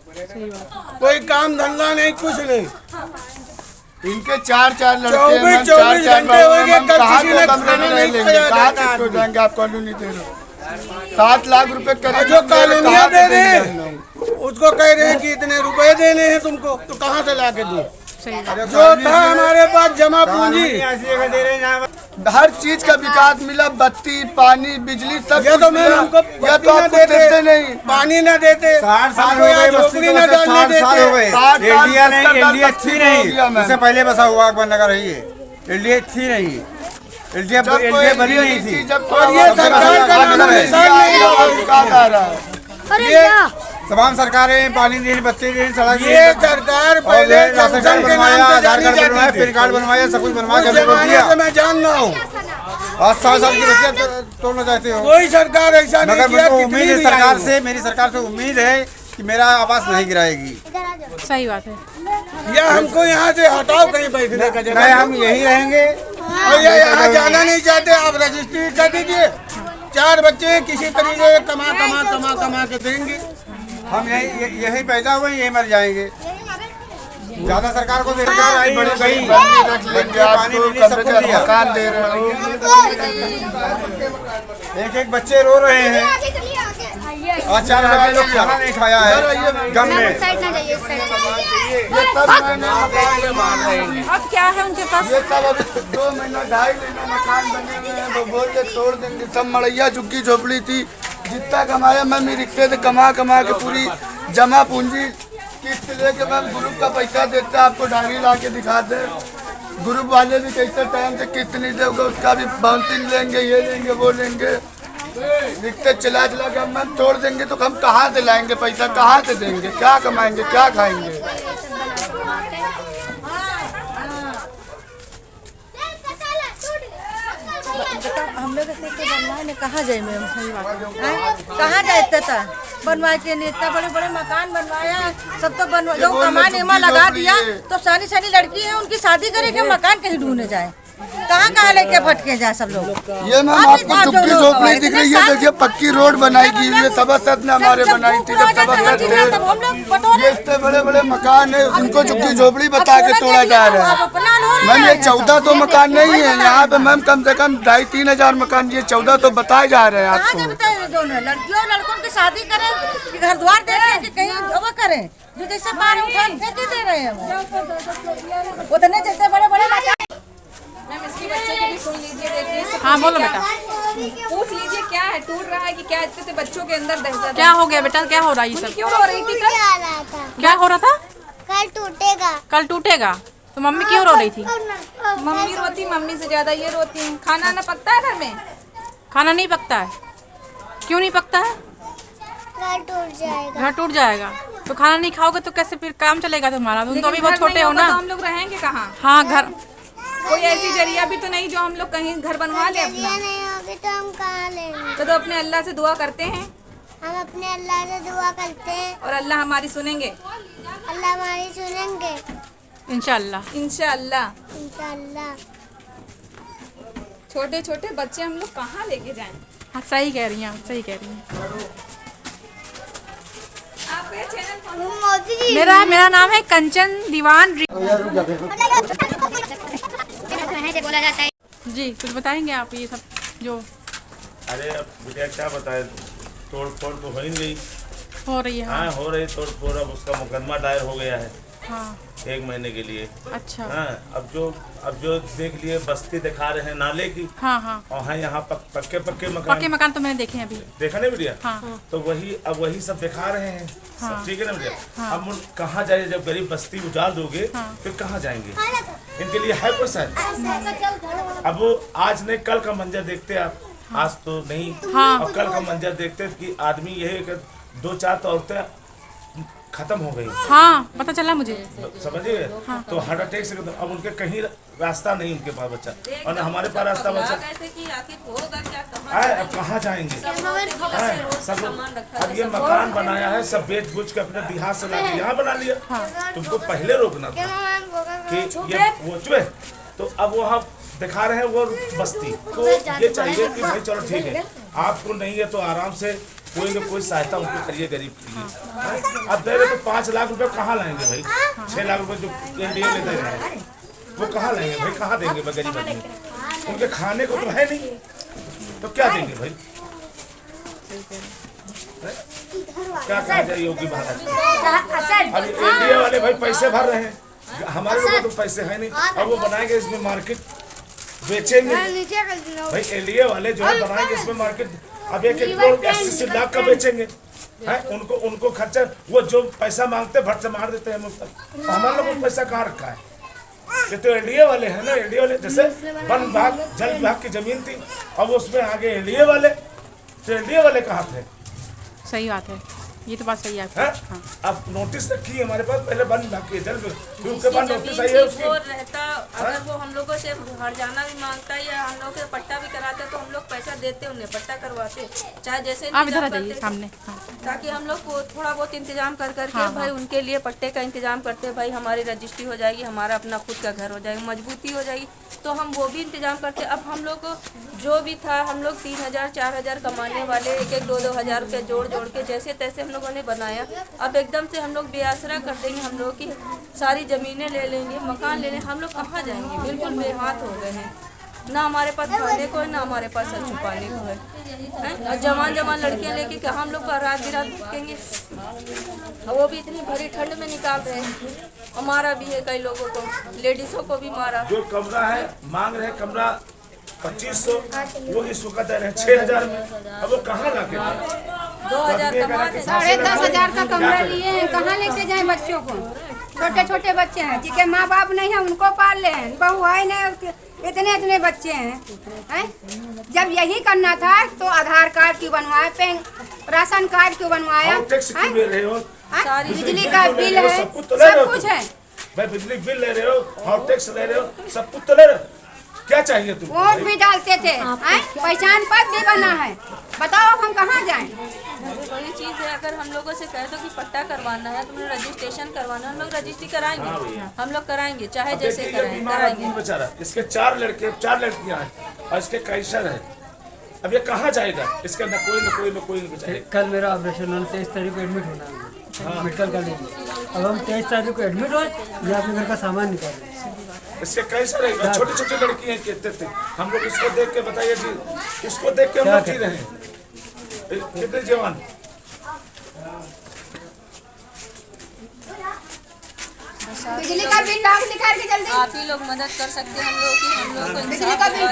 कोई काम धंधा नहीं, कुछ नहीं। इनके चार लड़के 24 घंटे हो गए, कल किसी ने खाना नहीं खाया। जाएंगे आप कॉलोनी दे रहे 7 लाख रुपए करें, जो कॉलोनियाँ दे रहे हैं उसको कह रहे हैं कि इतने रुपए देने हैं तुमको, तो कहाँ से ला के दूं? जो था हमारे पास जमा पूंजी, हर चीज का विकास मिला, बत्ती, पानी, बिजली सब। ये तो मैम हमको देते नहीं, पानी न देते, झोपड़ी न डालने देते। एलडीए थी नहीं, उससे पहले बसा हुआ नगर है ये। एलडीए थी नहीं, एलडीए बनी नहीं थी। और ये सरकार का नाम निशान नहीं आ रहा है। ये तमाम सरकारें पानी देने, बच्चे देने, सड़क ये सरकार पहले राशन कार्ड बनवाया, आधार कार्ड बनवाया, पैन कार्ड बनवाया, सब कुछ बनवा के मैं जान रहा हूँ। आज 7 साल की बच्चे तोड़ना चाहते हो। कोई सरकार ऐसा नहीं मगर किया। मुझे उम्मीद है सरकार से, मेरी सरकार से उम्मीद है कि मेरा आवास नहीं गिराएगी। सही बात है। या हमको यहाँ से हटाओ कहीं बैठने का जगह। नहीं, हम यहीं रहेंगे। और ये यहाँ जाना नहीं चाहते, आप रजिस्ट्री कर दीजिए। 4 बच्चे किसी तरीके से कमा के देंगे। हम यही पैदा हुए, यही मर जाएंगे। ज्यादा सरकार को देना मकान दे रहे हो, एक बच्चे रो रहे हैं। आज 4 लोग खाना नहीं खाया है गम में। अब क्या है उनके पास? ये सब अभी 2 महीना 2.5 महीना मकान बने हुए हैं, वो बोल के तोड़ देंगे। सब मड़ैया झुग्गी झोपड़ी थी, जितना कमाया मैं रिक्शे से कमा के पूरी जमा पूंजी किस्त लेके मैं ग्रुप का पैसा देता, आपको डायरी ला के दिखा दे। ग्रुप वाले भी कैसे टाइम से किस्त नहीं दोगे, उसका भी बाउंसिंग लेंगे, ये लेंगे, वो लेंगे। रिक्शे चला के हम तोड़ देंगे तो हम कहाँ से लाएंगे पैसा, कहाँ से देंगे, क्या कमाएंगे, क्या खाएंगे? हम लोग बनवाए ने कहाँ जाए मैम, सही बात कहाँ जाते था बनवा के नहीं, इतना बड़े बड़े मकान बनवाया, सब तो बनवा जो कमान एमा लगा दिया। तो सारी लड़की है, उनकी शादी करे के मकान कहीं ढूंढने जाए, कहाँ लेके भटके जाए सब लोग। ये मैम आपको झुग्गी झोपड़ी दिख रही है, देखिए पक्की रोड बनाई की, ये सभासद ने हमारे बनाई थी। जब सभासद थे, इतने बड़े बड़े मकान है, उनको झुग्गी झोपड़ी बता के तोड़ा जा रहा है। मैम ये 1400 मकान नहीं है यहाँ पे मैम, कम से कम 2,500-3 हजार मकान, ये 1400 बताए जा रहे हैं आपको। लड़कियों लड़कों की शादी करें, घर द्वार देखें कि कहीं वो करें, जो जैसे पानी उठा के दे रहे हैं वो उतने जैसे बड़े बड़े। मैम इसके बच्चे को भी सुन लीजिए, देखिए। हाँ बोलो बेटा। पूछ लीजिए क्या है, टूट रहा है कि क्या? इतने बच्चों के अंदर दहशत। क्या हो गया बेटा, क्या हो रहा है? ये सब क्यों रो रही थी? क्या हो रहा था? कल टूटेगा। कल टूटेगा? तो मम्मी क्यों रो रही थी? मम्मी रोती, मम्मी से ज्यादा ये रोती है। खाना ना पकता है घर में? खाना नहीं पकता है? क्यों नहीं पकता है? घर टूट जाएगा। घर टूट जाएगा तो खाना नहीं खाओगे तो कैसे फिर काम चलेगा तुम्हारा? तुम तो अभी बहुत छोटे हो ना। तो हम लोग रहेंगे कहाँ? हाँ, घर कोई ऐसी जरिया भी तो नहीं जो हम लोग कहीं घर बनवा ले अपना। नहीं होगी तो हम कहाँ लेंगे? तो अपने अल्लाह से दुआ करते हैं। हम अपने अल्लाह से दुआ करते हैं और अल्लाह हमारी सुनेंगे। अल्लाह हमारी सुनेंगे। इंशाल्लाह। इंशाल्लाह। छोटे छोटे बच्चे हम लोग कहाँ लेके जाएं? हाँ सही कह रही हैं आप, सही कह रही हैं। आपका चैनल कौन? मेरा नाम है कंचन दीवान। बोला जाता है जी कुछ बताएंगे आप ये सब जो अरे अब बेटा क्या बताए, तोड़ फोड़ तो हो ही नहीं हो रही है। हाँ हो रही तोड़ फोड़। अब उसका मुकदमा दायर हो गया है हाँ 1 महीने के लिए। अच्छा हाँ अब जो देख लिए बस्ती दिखा रहे हैं नाले की। हाँ हाँ और हाँ यहाँ पक्के पक्के मकान तो मैंने देखे हैं अभी। देखा नहीं भैया? हाँ तो वही सब दिखा रहे हैं। हाँ। ठीक है ना भैया? हाँ। अब कहाँ जाए, जब गरीब बस्ती उजाड़ दोगे फिर कहाँ जाएंगे? इनके लिए है कोई शायद? अब वो आज नहीं कल का मंजर देखते आप, आज तो नहीं। हाँ। और कल का मंजर देखते कि आदमी यही 2-4 औरतें खत्म हो गई। हाँ पता चला मुझे। समझिए? हाँ। तो हार्ट अटैक से अब उनके कहीं रास्ता नहीं, उनके पास बच्चा, और हमारे पास रास्ता बच्चा। अब कहाँ जाएंगे? सब अब ये मकान बनाया है, सब बेच बुझ के अपने बिहार से लाके यहाँ बना लिया। तुमको पहले रोकना था कि ये वो। तो अब वहाँ दिखा रहे हैं वो बस्ती। तो ये चाहिए कि भाई चलो ठीक है, आपको नहीं है तो आराम से कोई न कोई सहायता उनको करिए गरीब के लिए। अब दे रहे तो 5 लाख रुपए कहाँ लाएंगे भाई? 6 लाख रुपए जो एनडीए में दे रहे हैं वो कहाँ लाएंगे भाई? कहाँ देंगे भाई गरीब आदमी? उनके खाने को तो है नहीं, तो क्या देंगे भाई? क्या कहा जाए योगी महाराज? अब एनडीए वाले भाई पैसे भर रहे हैं, हमारे लोगों तो पैसे है नहीं। अब वो बनाएंगे इसमें मार्केट बेचेंगे भाई। एनडीए वाले जो है बनाएंगे इसमें मार्केट। अब 1 करोड़ 80 लाख का बेचेंगे है। उनको खर्चा, वो जो पैसा मांगते भट से मार देते हैं मुफ्त। हमारे लोगों को पैसा कहाँ रखा है? ये तो एनडीए वाले हैं ना। एनडीए वाले जैसे वन विभाग जल विभाग की जमीन थी, अब उसमें आगे एनडीए वाले, तो एनडीए वाले कहाँ थे? सही बात है, ये तो बात सही है। हाँ। अब नोटिस रखी है हमारे पास, पहले वन विभाग की जल उसके बाद नोटिस आई है उसकी। रहता अगर वो हम लोगों से हर्जाना भी मांगता है या हम लोग के पट्टा भी कराते तो हम लोग पैसा देते, उन्हें पट्टा करवाते, चाहे जैसे आप इधर आ जाइए सामने। ताकि हम लोग को थोड़ा बहुत इंतजाम कर करके भाई उनके लिए पट्टे का इंतजाम करते, भाई हमारी रजिस्ट्री हो जाएगी, हमारा अपना खुद का घर हो जाएगा, मजबूती हो जाएगी, तो हम वो भी इंतजाम करते। अब हम लोग को जो भी था, हम लोग 3,000-4,000 कमाने वाले 1-1, 2-2 हज़ार रुपये जोड़ के जैसे तैसे हम लोगों ने बनाया। अब एकदम से हम लोग बेआसरा कर देंगे, हम लोग की सारी ज़मीनें ले लेंगे, मकान ले लेंगे, हम लोग कहाँ जाएंगे? बिल्कुल बेहाथ हो गए हैं, ना हमारे पास खाने को है ना हमारे पास सर छुपाने को है। और जवान लड़कियां लेके कहाँ हम लोग का रात बिरात भटकेंगे? वो भी इतनी भरी ठंड में निकाल रहे हैं। हमारा भी है, कई लोगों को, लेडीजों को भी मारा। जो कमरा है मांग रहे कमरा 2500, वो इस वक्त दे रहे हैं 6,000 में। अब वो कहाँ लाके 2,000 कमाते, 10,500 का कमरा लिए हैं, कहाँ लेके जाए बच्चों को? छोटे छोटे बच्चे हैं, जिनके माँ बाप नहीं है उनको पाल ले हैं, बहू है नहीं, इतने बच्चे हैं। जब यही करना था तो आधार कार्ड क्यों बनवाया, राशन कार्ड क्यों बनवाया? बिजली का बिल है, सब कुछ है भाई। बिजली बिल ले रहे हो और टैक्स ले रहे हो, सब कुछ तो ले रहे हो, क्या चाहिए तुम? वोट भी डालते थे, पहचान पत्र भी बना है, बताओ हम कहाँ जाएं? बड़ी चीज़ है, अगर हम लोगों से कह दो कि पट्टा करवाना है, तुम्हें रजिस्ट्रेशन करवाना है, हम लोग रजिस्ट्री कराएंगे, हम लोग कराएंगे, चाहे जैसे कराएंगे। बेचारा, इसके 4 लड़कियां हैं और इसके कैंसर है। अब ये कहाँ जाएगा? इसका न कोई बेचारे। कल मेरा ऑपरेशन होना, 23 तारीख को एडमिट होना है मेडिकल कॉलेज। अब हम 23 तारीख को एडमिट हो या अपने घर का सामान निकाल रहे हैं। इसके कैंसर है, छोटी लड़की हैं, कहते थे हम लोग। इसको देख के बताइए जी, इसको देख के हम लोग जी रहे हैं। कितने जवान बिजली का बिल डाल निकाल के जल्दी। आप ही लोग मदद कर सकते हैं हम लोग की, हम लोग को बिजली का बिल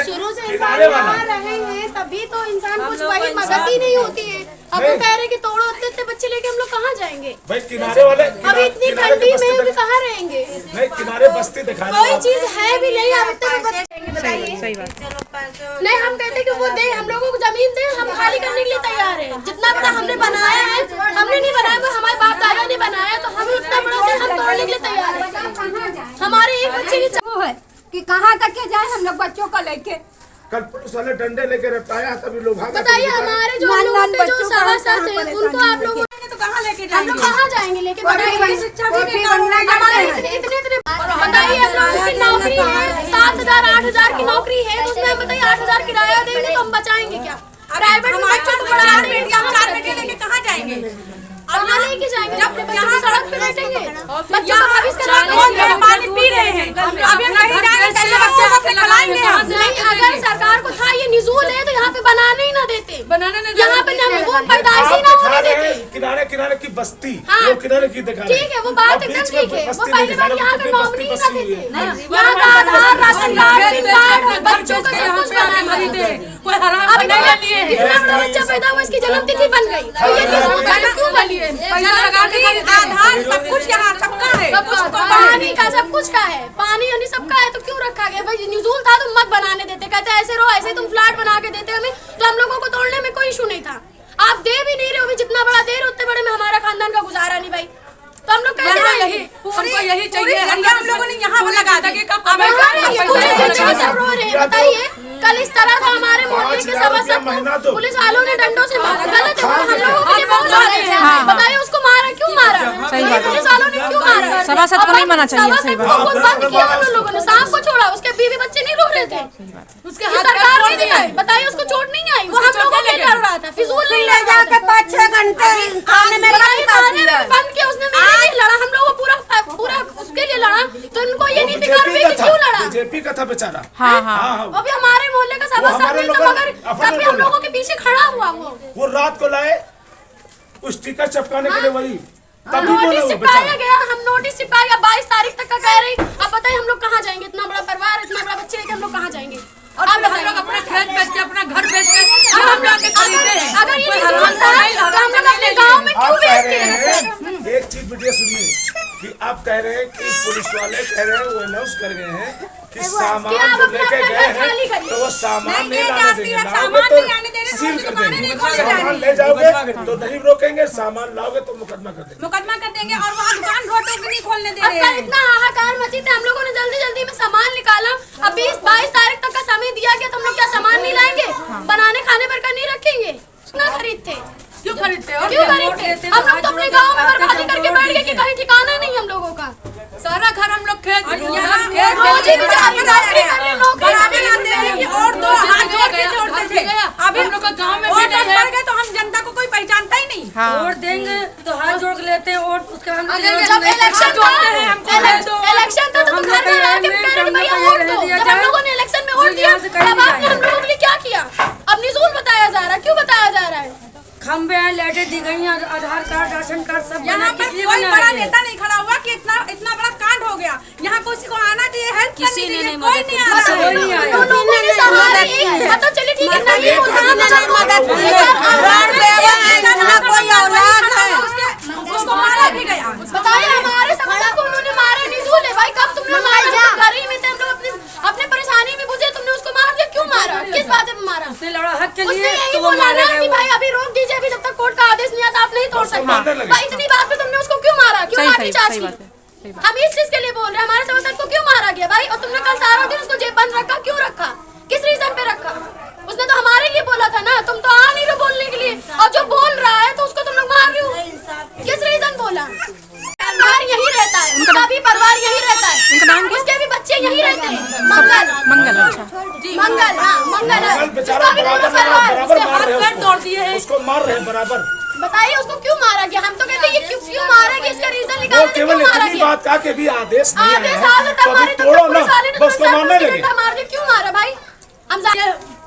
शुरू से इंसान बना रहे हैं, तभी तो इंसान कुछ वही मदद ही नहीं होती है। अब वो कह रहे कि तोड़ो, इतने बच्चे लेके हम लोग कहाँ जाएंगे? भाई किनारे वाले अभी इतनी ठंडी में भी कहाँ रहेंगे? नहीं, किनारे बस्ती दिखाने कोई चीज है भी नहीं। अब इतने बताइए, सही बात नहीं हम कहते कि वो दे, हम लोगों को जमीन दे, हम खाली करने के लिए तैयार हैं। जितना बड़ा हमने बनाया है, हमने नहीं बनाया, वो हमारे बाप दादा ने बनाया, तो हमें उतना बड़ा दे, हम तोड़ने के लिए तैयार हैं। हमारे एक बच्चे की वो है कि कहाँ तक के जाए हम लोग बच्चों को लेके। कल पुलिस वाले डंडे लेके रटाया, तभी लोग बताइए हमारे जो सवा साथ हैं उनको आप लोगों ने तो कहाँ कहाँ लेके हम लोग कहाँ जाएंगे लेके? शिक्षा भी हमारे इतने बताइए, हम लोगों की नौकरी है 7,000 8,000 की नौकरी है, तो उसमें बताइए 8,000 किराया देंगे तो हम बचाएंगे क्या? प्राइवेट में बच्चों को पढ़ा रहे हैं, चार बेटे लेके कहाँ जाएंगे? अब यहाँ लेके जाएंगे जब यहाँ सड़क पे बैठेंगे बच्चों यहाँ पानी पी रहे हैं, अब हम कहीं जाएंगे कैसे बच्चे को खिलाएंगे? अगर सरकार को था ये निजूल है तो यहाँ पे बनाने ही ना देते, यहाँ पे वो पैदाइश ही ना होने देते। किनारे किनारे की बस्ती, हाँ। वो किनारे की दिखा रहे हैं। ठीक है, वो बात एकदम ठीक है, वो पहले बार यहाँ का नॉमिनी ही ना देते, यहाँ का आधार राशन कार्ड पैन कार्ड बच्चों का सब कुछ बना देते। अब इतना बड़ा बच्चा पैदा हुआ, इसकी जन्म तिथि बन गई, तो ये निजूल क्यों बनी? पैसा लगा के आधार सब कुछ यहाँ सबका है, पानी का सब कुछ का है, पानी यानी सबका है, तो क्यों रखा गया? भाई निजूल था तो मत बनाने देते, कहते ऐसे रहो, ऐसे तुम फ्लैट बना के देते हमें, तो हम लोगों को तोड़ने में कोई इशू नहीं था। आप दे भी नहीं रहे हो, भी जितना बड़ा दे रहे उतने बड़े में हमारा खानदान का गुजारा नहीं भाई, तो हम लोग कैसे रहेंगे? हमको यही चाहिए, हम लोगों ने यहाँ लगा देंगे। बताइए, कल इस तरह का हमारे मोहल्ले के सभासद पुलिस वालों ने डंडों से मारा, गलत है, हम लोगों के लिए बहुत गलत है। बताइए उसको मारा क्यों मारा? पुलिस वालों ने क्यों मारा? सभासद को नहीं मारना चाहिए, सही बात। खुद बंद किया उन लोगों ने, शाम को छोड़ा, उसके बीवी बच्चे नहीं रो रहे थे, उसके सरकार नहीं दिखाई, बताइए उसको चोट नहीं आई, वो हम लोगों के लिए लड़ रहा था, फिजूल नहीं ले जाके 5-6 घंटे खाने में बंद किया उसने, लड़ा हम लोग पूरा उसके लिए लड़ा, तो उनको ये नहीं दिखा रही कि क्यों लड़ा? बीजेपी का था बेचारा। हाँ। अभी हमारे मोहल्ले का सभासद नहीं था, मगर तब भी हम लोगों के पीछे खड़ा हुआ वो रात को लाए उस स्टिकर चिपकाने के लिए, वही नोटिस चिपकाया गया, हम नोटिस चिपकाया 22 तारीख तक का कह रही। अब बताइए हम लोग कहाँ जाएंगे? इतना बड़ा परिवार, इतना बड़ा बच्चे लेके हम लोग कहाँ जाएंगे? और हम लोग अपना खेत बेच के, अपना घर बेच के हम लोग खरीदते हैं। अगर ये निजूल था तो हम लोग अपने गाँव में क्यों बेचते हैं? एक चीज वीडियो सुनिए कि आप कह रहे हैं कि पुलिस वाले कह रहे हैं, वो अनाउंस कर गए हैं कि सामान जो लेके गए हैं तो वो सामान नहीं लाने देंगे, लाओगे तो सील कर देंगे, सामान ले जाओगे तो नहीं रोकेंगे, सामान लाओगे तो मुकदमा कर देंगे, और वहाँ दुकान रोटों की नहीं खोलने दे रहे हैं। इतना हाहाकार मची थी, हम लोगों ने जल्दी जल्दी में सामान निकाला, अब 20-22 तारीख तक का समय दिया गया, तो हम लोग क्या सामान नहीं लाएंगे? बनाने खाने पर का नहीं रखेंगे? ना खरीदते क्यों खरीदते? हम लोग तो अपने गाँव में बर्बादी करके बैठ गए कि कहीं ठिकाना नहीं हम लोगों का। सारा घर हम लोग खेत और दो हाथ जोड़ के जोड़ते थे, अभी हम लोग गाँव में गए तो हम जनता को कोई पहचानता ही नहीं। वोट देंगे तो हाथ जोड़ के लेते हैं, वोट उसके हम जब इलेक्शन था तो तुम घर में रह के कह रहे भैया वोट दो, जब हम लोगों ने इलेक्शन में वोट दिया तब आपने हम लोगों के लिए क्या किया? अब निजूल बताया जा रहा है, क्यों बताया जा रहा है? खम्बे लाइटें दी गई हैं, आधार कार्ड राशन कार्ड सब यहाँ पर कोई बड़ा नेता नहीं खड़ा हुआ कि इतना बड़ा कांड हो गया। यहाँ किसी को आना चाहिए, हेल्प किसी ने नहीं कोई नहीं आया। तो चलिए ठीक है, नहीं उसको मारा भी गया। बताइए हमारे समाज को उन्होंने मारा, निजूल है भाई, कब तुमने मारा? गरीब में थे हम लोग, अपने परेशानी में बुझे, तुमने उसको मार दिया, क्यों मारा? किस बात में मारा? उसने लड़ा हक के उसने लिए, यही तो वो बोला मारे ना कि भाई अभी रोक दीजिए, अभी जब तक कोर्ट का आदेश नहीं आता आप नहीं तोड़ सकते। भाई इतनी बात पे तुमने उसको क्यों मारा? क्यों मारनी चाहिए? हम इस चीज के लिए बोल रहे हैं, हमारे सभासद को क्यों मारा गया भाई? और तुमने कल सारा दिन उसको जेब बंद रखा, क्यों रखा? किस रीजन पे रखा? उसने तो हमारे लिए बोला था ना, तुम तो आ नहीं रहे बोलने के लिए, और जो बोल रहा है तो उसको तुम लोग मार रहे हो। किस रीजन बोला? परिवार यही रहता है, उनका भी परिवार यही रहता है, उनका नाम उसके भी बच्चे यही रहते हैं। मंगल, अच्छा जी, मंगल, हाँ मंगल है, उसका भी पूरा परिवार, उसके हाथ पैर तोड़ दिए हैं, उसको मार रहे हैं बराबर। बताइए उसको क्यों मारा गया? हम तो कहते हैं ये क्यों मारा गया, इसका रीजन निकालना, वो केवल इतनी बात कहा कि भी आदेश नहीं आदेश है तो अभी तोड़ो ना, बस को मारने लगे। क्यों मारा भाई? हम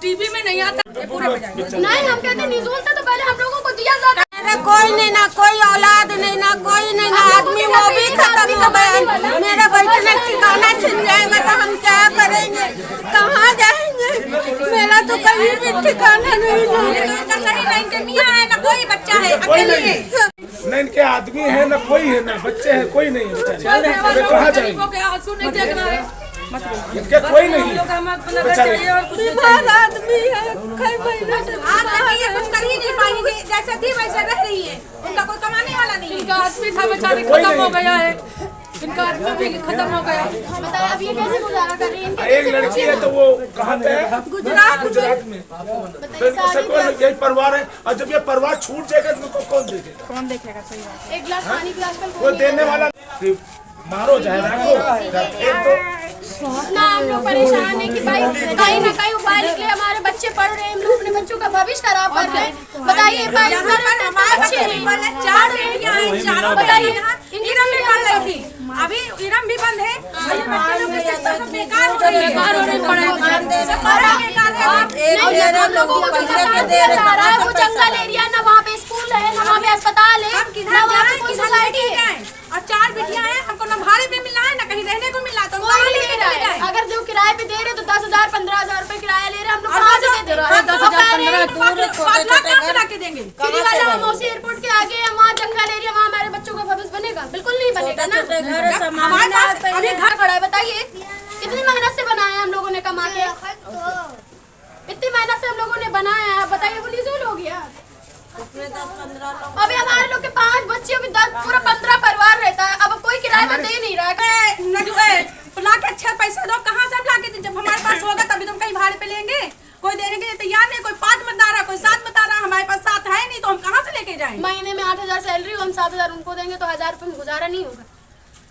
टीवी में नहीं आता नहीं, हम कहते निजूल था तो पहले हम लोगों को दिया जाता। कोई नहीं, ना कोई औलाद नहीं, ना कोई नहीं, ना आदमी, वो भी खत्म हो गया। मेरा बैठने ठिकाना छिन जाएगा तो हम क्या करेंगे? कहाँ जाएंगे? मेरा तो कहीं भी ठिकाना नहीं है। सही नहीं, इनके मियाँ है ना कोई बच्चा है, अकेले है। न इनके आदमी है, न कोई है, न बच्चे हैं, कोई नहीं है बेचारे, कहाँ जाएंगे? आंसू नहीं देखना है, इनके कोई नहीं है बेचारे। आदमी है, कई महीने से आज तक ये कुछ कर ही नहीं पाएंगे, जैसे थी वैसे रह रही है, उनका कोई कमाने वाला नहीं। इनका आदमी था बेचारे खत्म हो गया है, इनका आदमी भी खत्म हो गया। बताइए अब ये कैसे गुजारा कर रही है? एक लड़की है तो वो कहाँ पे है? गुजरात में। तो इनको सबको यही परिवार है, और जब ये परिवार छूट जाएगा तो इनको कौन देखेगा? कौन देखेगा? सही बात है। एक गिलास पानी भी आजकल वो देने वाला मारो जाए ना। हम लोग परेशान है कि भाई कहीं ना कहीं उपाय निकले। हमारे बच्चे पढ़ रहे हैं, हम लोग अपने बच्चों का भविष्य खराब कर रहे हैं। बताइए बताइए इरम भी बंद रही थी, अभी इरम भी बंद है। बेकार हो रही है। वो जंगल एरिया, ना वहाँ पे स्कूल है, ना वहाँ पे अस्पताल है, ना वहाँ पे कोई सोसाइटी है। और 4 बिटियां हैं, हमको ना भाड़े पे मिला है ना कहीं रहने को मिला। तो अगर जो किराए पे दे रहे तो 10,000 15,000 रुपए किराया ले रहे हैं। हम लोग कहाँ से दे रहे हैं? 10,000 के देंगे। फ्री वाला मौसी एयरपोर्ट के आगे है, वहाँ जंगल एरिया, वहाँ हमारे बच्चों का भविष्य बनेगा? बिल्कुल नहीं बनेगा ना। हमारे पास अभी घर खड़ा है, बताइए कितनी मेहनत से बनाया हम लोगों ने कमा के, इतनी मेहनत से हम लोगों ने बनाया है। बताइए वो लीजूल हो गया। अभी हमारे लोग के 5 बच्चे, अभी 10 पूरा 15 परिवार रहता है। अब कोई किराया पे दे नहीं रहा है। ला के अच्छा पैसा दो, कहाँ से हम ला के दें? जब हमारे पास होगा तभी तुम कहीं भाड़े पे लेंगे। कोई देने के लिए तैयार नहीं, कोई 5 बता रहा, कोई 7 बता रहा। हमारे पास 7 है नहीं तो हम कहाँ से लेके जाएं? महीने में 8,000 सैलरी, हम 7,000 उनको देंगे तो 1,000 रुपए में गुजारा नहीं होगा।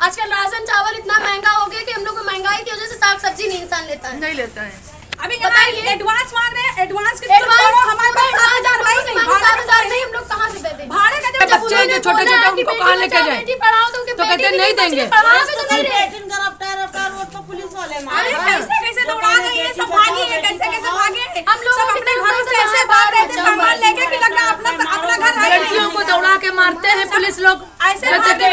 आजकल राशन चावल इतना महंगा हो गया कि हम लोग को महंगाई की वजह से साग सब्जी नहीं इंसान लेता है। नहीं लेता है। अभी बताइए एडवांस मांग रहे हैं, एडवांस के हमारे पास 7,000 नहीं, हम लोग कहाँ से दे दें? भाड़े का बच्चे जो छोटे छोटे उनको कहाँ लेके जाए? बेटी पढ़ाओ तो कहते नहीं देंगे। पुलिस वाले कैसे कैसे दौड़ा गए ये सब, भागे कैसे कैसे भागे। हम लोग अपने घरों से ऐसे भाग रहे थे सामान लेके कि लगा अपना घर है। लड़कियों को दौड़ा के मारते हैं पुलिस लोग, ऐसे अपना घर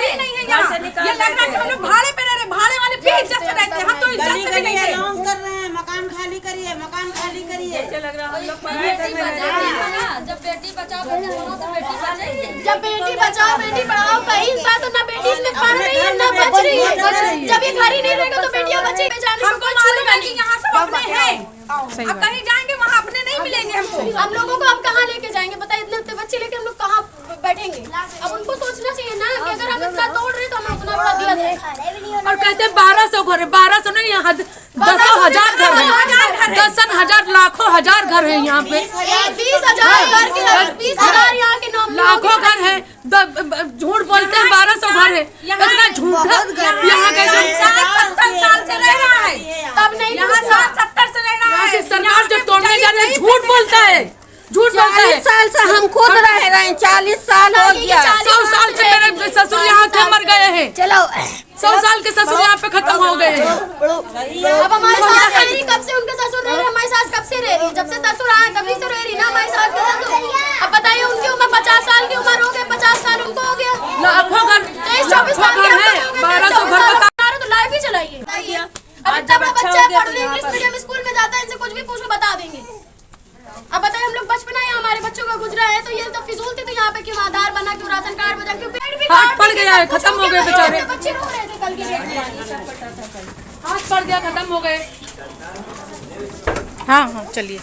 ही नहीं है यहाँ। ये लग रहा है कि हम लोग भाड़े पे रह रहे, भाड़े वाले भी इज्जत से रहते हैं, हम तो इज्जत से भी नहीं है। कर रहे हैं मकान खाली करिए, मकान खाली करिए। ऐसे लग रहा है हम लोग पढ़ाई कर रहे हैं। जब बेटी बचाओ बेटी पढ़ाओ तो बेटी बचाइए। जब बेटी बचाओ बेटी पढ़ाओ कहीं था तो ना बेटी इसमें पढ़ रही है ना बच रही है। जब ये घर ही नहीं रहेगा तो बेटियां बचेगी। हमको मालूम है कि यहाँ सब अपने हैं, अब कहीं जाएंगे वहाँ अपने नहीं मिलेंगे हमको। हम लोगों को अब कहाँ लेके जाएंगे? बताइए इतने बच्चे लेके हम लोग कहाँ बैठेंगे? अब उनको सोचना चाहिए ना कि अगर हम इतना तोड़ रहे तो हमें उतना बड़ा दिया जाए। और कहते हैं 1200 घर है, 1200 नहीं, यहाँ 10,000 घर है, 10,000 लाखों हजार घर है यहाँ पे। 20,000 घर के 20,000 यहाँ के लाखों घर है। झूठ बोलते हैं 1200 घर है, इतना झूठ है। यहाँ के 60-70 साल से रह रहा है, तब नहीं यहाँ 60-70 से रह रहा है। सरकार जब तोड़ने जा रही है झूठ बोलता है, झूठ बोलता है। 40 साल से हम खुद रह रहे हैं, 40 साल हो गया। 100 साल से मेरे ससुर यहाँ के मर गए हैं। चलो 100 साल के ससुर यहाँ पे खत्म हो गए हैं। अब हमारे सास रह रही, कब से उनके ससुर रह रहे, हमारी सास कब से रह रही? जब से ससुर आए तभी से रह रही ना हमारी सास के ससुर। अब बताइए उनकी उम्र 50 साल की उम्र हो गई, 50 साल उनको हो गया। लाखों घर 24 साल है, 1200 घर तो लाइफ ही चलाइए। अब तब बच्चा पढ़ने इंग्लिश मीडियम स्कूल में जाता है, इनसे कुछ भी पूछो बता देंगे। अब बताइए हम लोग बचपना है हमारे बच्चों का गुजरा है तो ये तो फिजूल थी। तो यहाँ पे क्यों आधार बना, क्यों राशन कार्ड बना, क्यों पेड़ भी हाथ पड़ गया है, खत्म हो गए बेचारे। बच्चे रो रहे थे कल के डेट में, हाथ पड़ गया, खत्म हो गए। हाँ हाँ चलिए।